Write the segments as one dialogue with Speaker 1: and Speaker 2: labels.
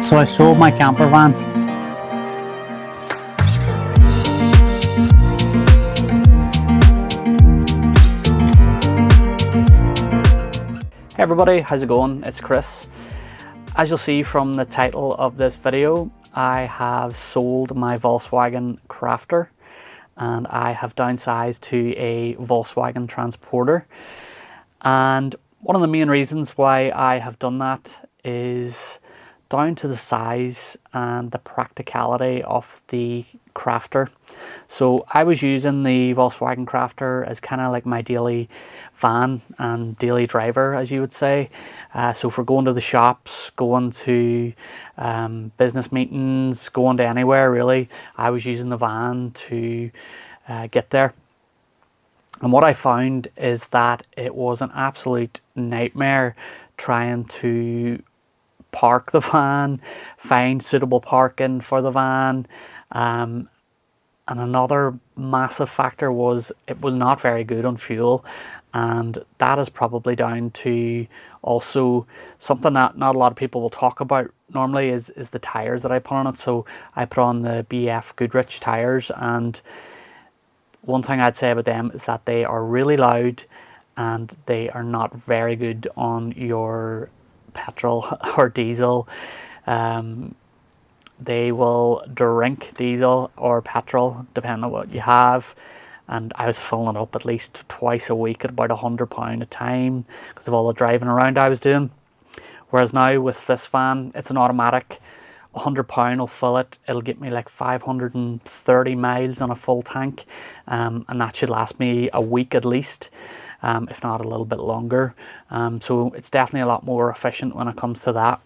Speaker 1: So I sold my camper van. Hey everybody, how's it going? It's Chris. As you'll see from the title of this video, I have sold my Volkswagen Crafter and I have downsized to a Volkswagen Transporter. And one of the main reasons why I have done that is down to the size and the practicality of the Crafter. So I was using the Volkswagen Crafter as kind of like my daily van and daily driver, as you would say. So for going to the shops, going to business meetings, going to anywhere really, I was using the van to get there. And what I found is that it was an absolute nightmare trying to park the van, find suitable parking for the van. And another massive factor was it was not very good on fuel. And that is probably down to also something that not a lot of people will talk about normally is the tires that I put on it. So I put on the BF Goodrich tires, and one thing I'd say about them is that they are really loud and they are not very good on your petrol or diesel. They will drink diesel or petrol depending on what you have, and I was filling it up at least twice a week at about £100 a time because of all the driving around I was doing. Whereas now with this van, it's an automatic. £100 will fill it. It'll get me like 530 miles on a full tank, and that should last me a week at least, if not a little bit longer. So it's definitely a lot more efficient when it comes to that.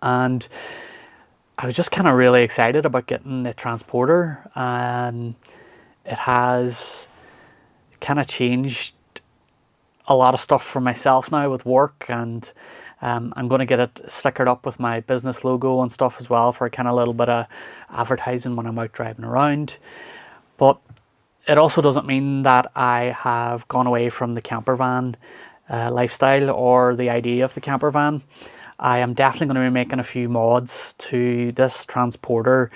Speaker 1: And I was just kind of really excited about getting the Transporter, and it has kind of changed a lot of stuff for myself now with work, and I'm going to get it stickered up with my business logo and stuff as well for kind of a little bit of advertising when I'm out driving around. But it also doesn't mean that I have gone away from the campervan lifestyle or the idea of the campervan. I am definitely going to be making a few mods to this Transporter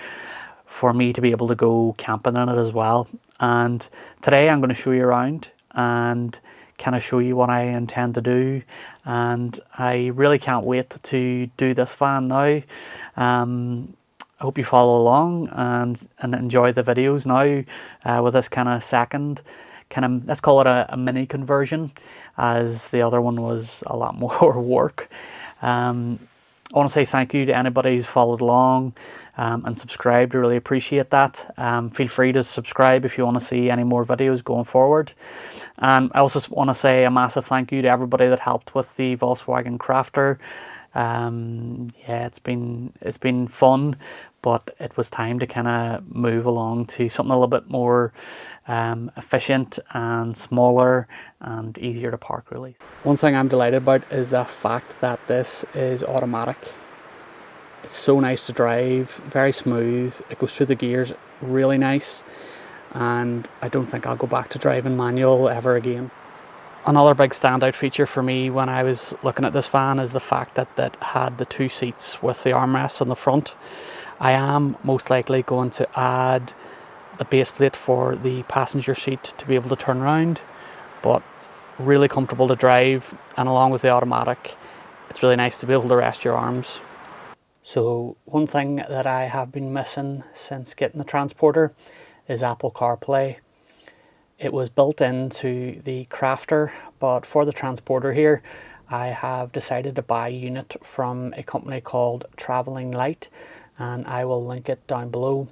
Speaker 1: for me to be able to go camping in it as well. And today I'm going to show you around and kind of show you what I intend to do, and I really can't wait to do this van now. I hope you follow along and enjoy the videos now with this kind of second, let's call it a mini conversion, as the other one was a lot more work. I want to say thank you to anybody who's followed along and subscribed. I really appreciate that. Feel free to subscribe if you want to see any more videos going forward. And I also want to say a massive thank you to everybody that helped with the Volkswagen Crafter. Yeah, it's been fun, but it was time to kind of move along to something a little bit more efficient and smaller and easier to park really. One thing I'm delighted about is the fact that this is automatic. It's so nice to drive, very smooth. It goes through the gears really nice, and I don't think I'll go back to driving manual ever again. Another big standout feature for me when I was looking at this van is the fact that it had the two seats with the armrests on the front. I am most likely going to add the base plate for the passenger seat to be able to turn around, but really comfortable to drive, and along with the automatic, it's really nice to be able to rest your arms. So one thing that I have been missing since getting the Transporter is Apple CarPlay. It was built into the Crafter, but for the Transporter here, I have decided to buy a unit from a company called Traveling Light, and I will link it down below.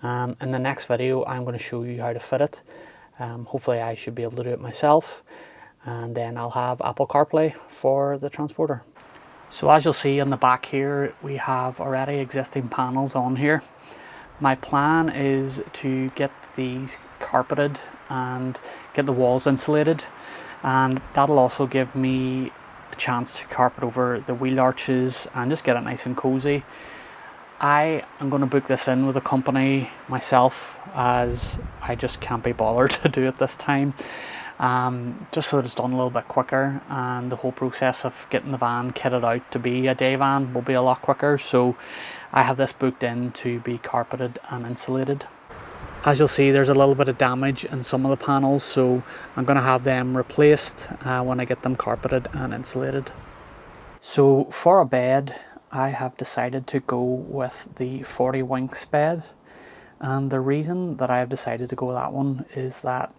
Speaker 1: In the next video, I'm going to show you how to fit it. Hopefully I should be able to do it myself, and then I'll have Apple CarPlay for the Transporter. So as you'll see on the back here, we have already existing panels on here. My plan is to get these carpeted and get the walls insulated, and that'll also give me a chance to carpet over the wheel arches and just get it nice and cozy. I am going to book this in with a company myself, as I just can't be bothered to do it this time. just so that it's done a little bit quicker, and the whole process of getting the van kitted out to be a day van will be a lot quicker. So I have this booked in to be carpeted and insulated. As you'll see, there's a little bit of damage in some of the panels, so I'm going to have them replaced when I get them carpeted and insulated. So for a bed, I have decided to go with the 40 winks bed, and the reason that I have decided to go with that one is that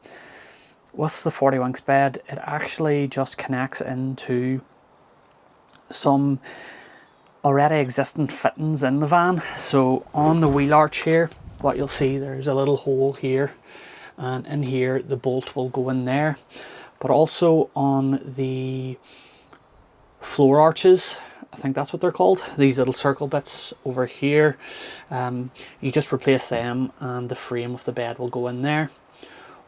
Speaker 1: with the 40 winks bed, it actually just connects into some already existing fittings in the van. So on the wheel arch here, what you'll see, there's a little hole here, and in here the bolt will go in there, but also on the floor arches, I think that's what they're called, these little circle bits over here, you just replace them and the frame of the bed will go in there.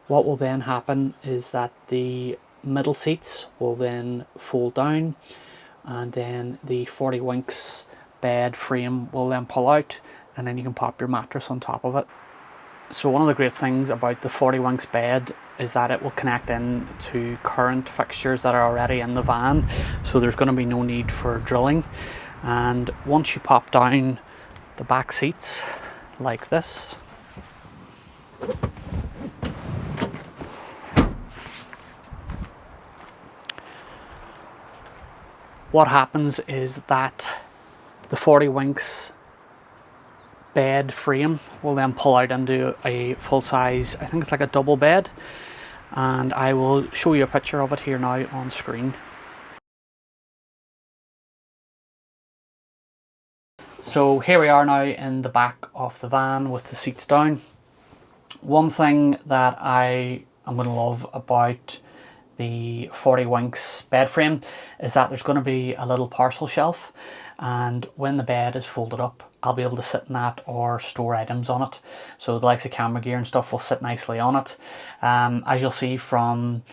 Speaker 1: What will then happen is that the middle seats will then fold down, and then the 40 winks bed frame will then pull out, and then you can pop your mattress on top of it. So one of the great things about the 40 winks bed is that it will connect in to current fixtures that are already in the van, so there's going to be no need for drilling. And once you pop down the back seats like this, what happens is that the 40 winks bed frame will then pull out into a full size, I think it's like a double bed, and I will show you a picture of it here now on screen. So here we are now in the back of the van with the seats down. One thing that I am going to love about the 40 winks bed frame is that there's going to be a little parcel shelf, and when the bed is folded up, I'll be able to sit in that or store items on it. So the likes of camera gear and stuff will sit nicely on it. As you'll see from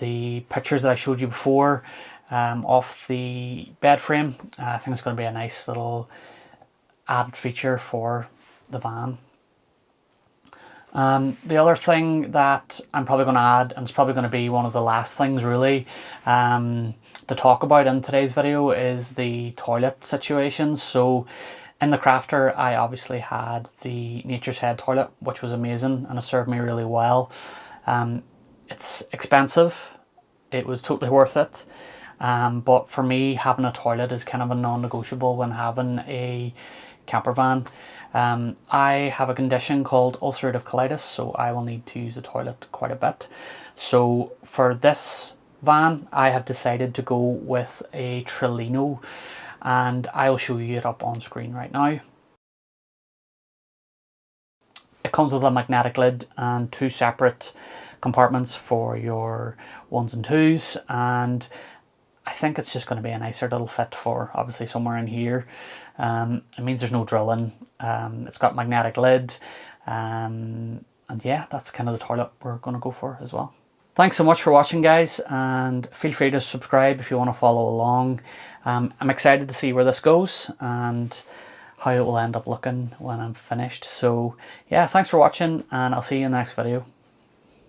Speaker 1: the pictures that I showed you before of the bed frame, I think it's going to be a nice little added feature for the van. The other thing that I'm probably going to add, and it's probably going to be one of the last things really to talk about in today's video, is the toilet situation. So in the Crafter, I obviously had the Nature's Head toilet, which was amazing and it served me really well. It's expensive, it was totally worth it, but for me, having a toilet is kind of a non-negotiable when having a camper van. I have a condition called ulcerative colitis, so I will need to use the toilet quite a bit. So for this van, I have decided to go with a Trillino, and I'll show you it up on screen right now. It comes with a magnetic lid and two separate compartments for your 1s and 2s, and I think it's just going to be a nicer little fit for obviously somewhere in here. It means there's no drilling. It's got magnetic lid, and yeah, that's kind of the toilet we're going to go for as well. Thanks so much for watching, guys, and feel free to subscribe if you want to follow along. I'm excited to see where this goes and how it will end up looking when I'm finished. So yeah, thanks for watching, and I'll see you in the next video.